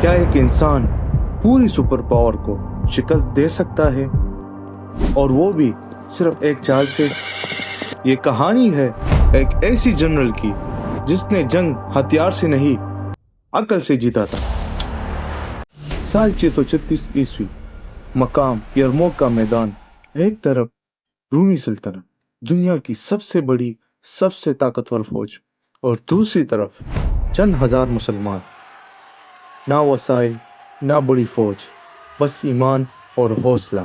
کیا ایک انسان پوری سپر پاور کو شکست دے سکتا ہے، اور وہ بھی صرف ایک چال سے؟ یہ کہانی ہے ایک ایسی جنرل کی جس نے جنگ ہتھیار سے نہیں عقل سے جیتا تھا۔ سال 636 عیسوی، مقام یرموک کا میدان۔ ایک طرف رومی سلطنت، دنیا کی سب سے بڑی، سب سے طاقتور فوج، اور دوسری طرف چند ہزار مسلمان۔ نہ وسائل، نہ بڑی فوج، بس ایمان اور حوصلہ۔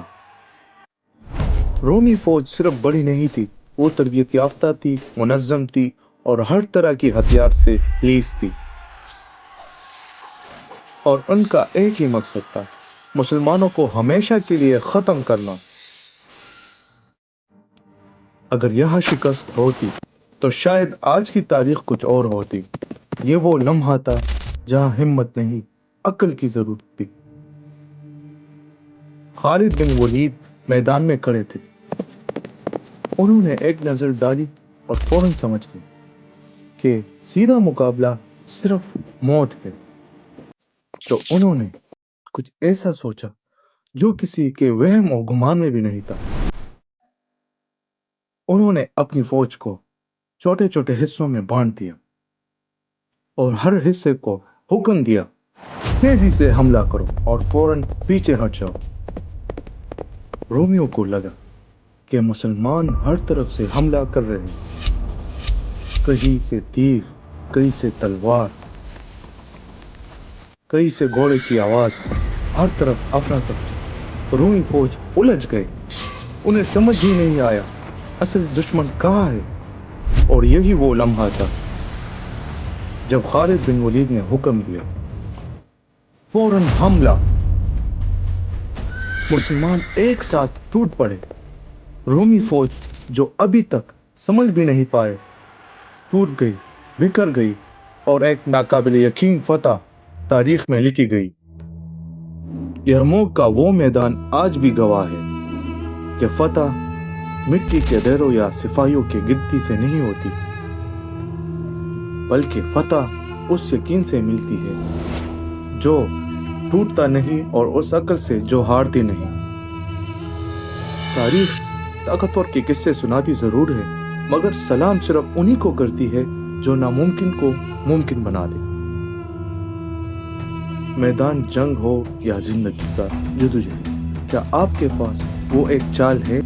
رومی فوج صرف بڑی نہیں تھی، وہ تربیت یافتہ تھی، منظم تھی، اور ہر طرح کی ہتھیار سے لیس تھی۔ اور ان کا ایک ہی مقصد تھا، مسلمانوں کو ہمیشہ کے لیے ختم کرنا۔ اگر یہ شکست ہوتی تو شاید آج کی تاریخ کچھ اور ہوتی۔ یہ وہ لمحہ تھا جہاں ہمت نہیں، عقل کی ضرورت تھی۔ خالد بن ولید میدان میں کھڑے تھے۔ انہوں نے ایک نظر ڈالی اور فوراً سمجھ گئے کہ سیدھا مقابلہ صرف موت ہے۔ تو انہوں نے کچھ ایسا سوچا جو کسی کے وہم و گمان میں بھی نہیں تھا۔ انہوں نے اپنی فوج کو چھوٹے چھوٹے حصوں میں بانٹ دیا اور ہر حصے کو حکم دیا، تیزی سے حملہ کرو اور فوراً پیچھے ہٹ جاؤ۔ رومیوں کو لگا کہ مسلمان ہر طرف سے حملہ کر رہے ہیں، کہیں سے تیر، کہیں سے تلوار، کہیں سے گھوڑے کی آواز، ہر طرف افراتفری۔ رومی فوج الجھ گئے، انہیں سمجھ ہی نہیں آیا اصل دشمن کہاں ہے۔ اور یہی وہ لمحہ تھا جب خالد بن ولید نے حکم دیا، فوراً حملہ۔ مسلمان ایک ساتھ ٹوٹ پڑے۔ رومی فوج جو ابھی تک سمجھ بھی نہیں پائے، ٹوٹ گئی، بکھر گئی، اور ایک ناقابل یقین فتح تاریخ میں لکھی گئی۔ یرموک کا وہ میدان آج بھی گواہ ہے کہ فتح مٹی کے ڈیروں یا سپاہیوں کے گدی سے نہیں ہوتی، بلکہ فتح اس یقین سے ملتی ہے جو ٹوٹتا نہیں، اور اس عقل سے جو ہارتی نہیں۔ تاریخ طاقتور کے قصے سناتی ضرور ہے، مگر سلام صرف انہی کو کرتی ہے جو ناممکن کو ممکن بنا دے۔ میدان جنگ ہو یا زندگی کا جدوجہد، کیا آپ کے پاس وہ ایک چال ہے